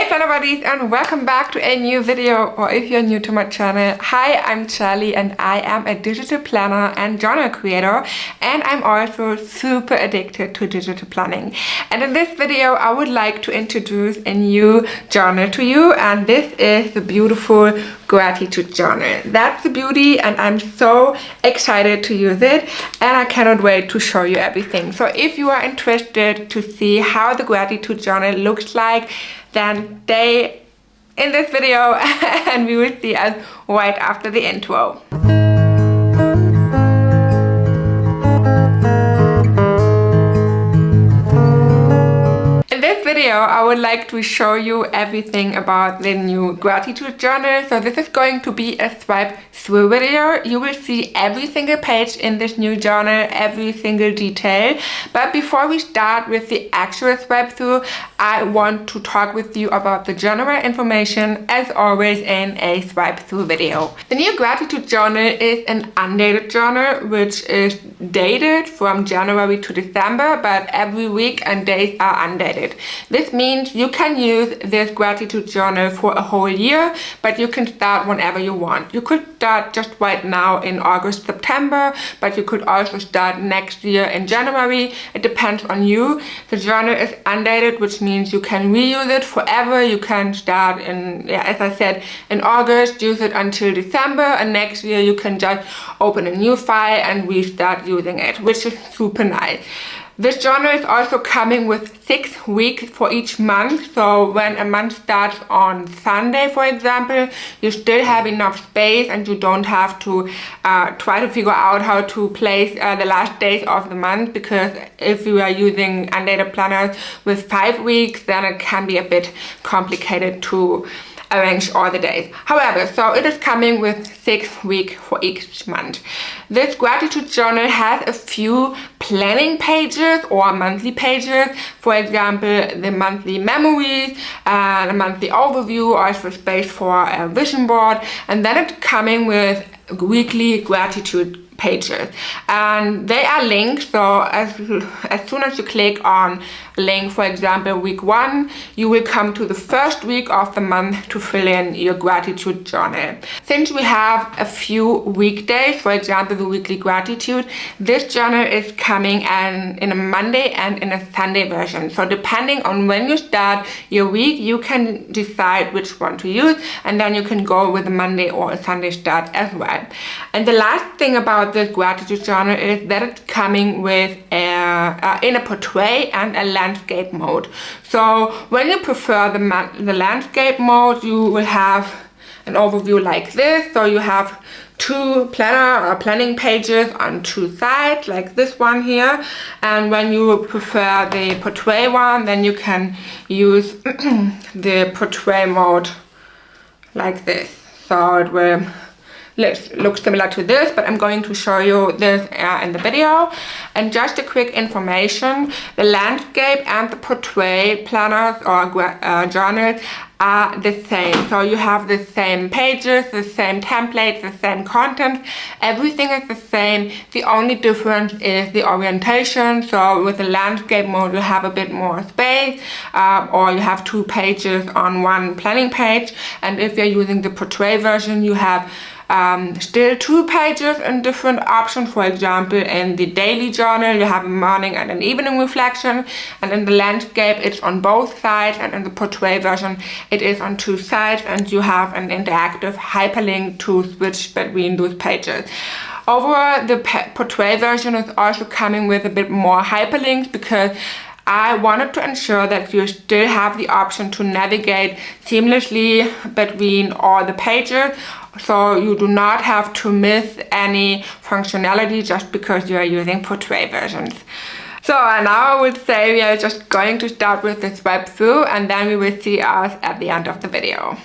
Hey planner buddies, and welcome back to a new video, or if you're new to my channel, hi, I'm Charlie and I am a digital planner and journal creator, and I'm also super addicted to digital planning. And in this video I would like to introduce a new journal to you, and this is the beautiful gratitude journal. That's the beauty, and I'm so excited to use it, and I cannot wait to show you everything. So if you are interested to see how the gratitude journal looks like, then stay in this video and we will see us right after the intro. In this video, I would like to show you everything about the new gratitude journal. So this is going to be a swipe through video. You will see every single page in this new journal, every single detail. But before we start with the actual swipe through, I want to talk with you about the general information, as always in a swipe through video. The new gratitude journal is an undated journal, which is dated from January to December, but every week and days are undated. This means you can use this gratitude journal for a whole year, but you can start whenever you want. You could start just right now in August, September, but you could also start next year in January. It depends on you. The journal is undated, which means you can reuse it forever. You can start in, as I said, in August, use it until December, and next year you can just open a new file and restart using it, which is super nice. This journal is also coming with 6 weeks for each month. So when a month starts on Sunday, for example, you still have enough space and you don't have to try to figure out how to place the last days of the month, because if you are using undated planners with 5 weeks, then it can be a bit complicated to arrange all the days. However, so it is coming with 6 weeks for each month. This gratitude journal has a few planning pages or monthly pages. For example, the monthly memories, the monthly overview, also space for a vision board, and then it's coming with weekly gratitude pages, and they are linked. So as soon as you click on a link, for example week 1, you will come to the first week of the month to fill in your gratitude journal. Since we have a few weekdays, for example the weekly gratitude, this journal is coming in a Monday and in a Sunday version. So depending on when you start your week, you can decide which one to use, and then you can go with a Monday or a Sunday start as well. And the last thing about this gratitude journal is that it's coming with in a portrait and a landscape mode. So when you prefer the landscape mode, you will have an overview like this. So you have 2 planning pages on 2 sides, like this one here. And when you prefer the portrait one, then you can use the portrait mode like this. So it will look similar to this, but I'm going to show you this in the video. And just a quick information, the landscape and the portrait planners or journals are the same. So you have the same pages, the same templates, the same content, everything is the same. The only difference is the orientation. So with the landscape mode you have a bit more space, or you have 2 pages on one planning page, and if you're using the portrait version, you have still 2 pages in different options. For example, in the daily journal you have a morning and an evening reflection, and in the landscape it's on both sides, and in the portrait version it is on 2 sides, and you have an interactive hyperlink to switch between those pages. Overall, the portrait version is also coming with a bit more hyperlinks, because I wanted to ensure that you still have the option to navigate seamlessly between all the pages, so you do not have to miss any functionality just because you are using portrait versions. So now I would say we are just going to start with the swipe through, and then we will see us at the end of the video.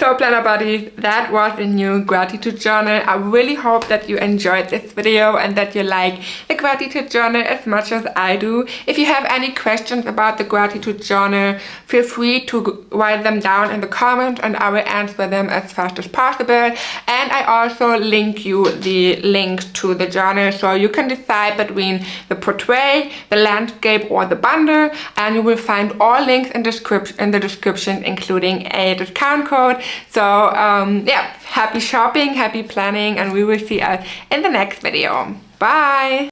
So planner buddies, that was the new gratitude journal. I really hope that you enjoyed this video and that you like the gratitude journal as much as I do. If you have any questions about the gratitude journal, feel free to write them down in the comments and I will answer them as fast as possible. And I also link you the link to the journal so you can decide between the portrait, the landscape or the bundle, and you will find all links in the description, including a discount code. So yeah, happy shopping, happy planning, and we will see us in the next video. Bye!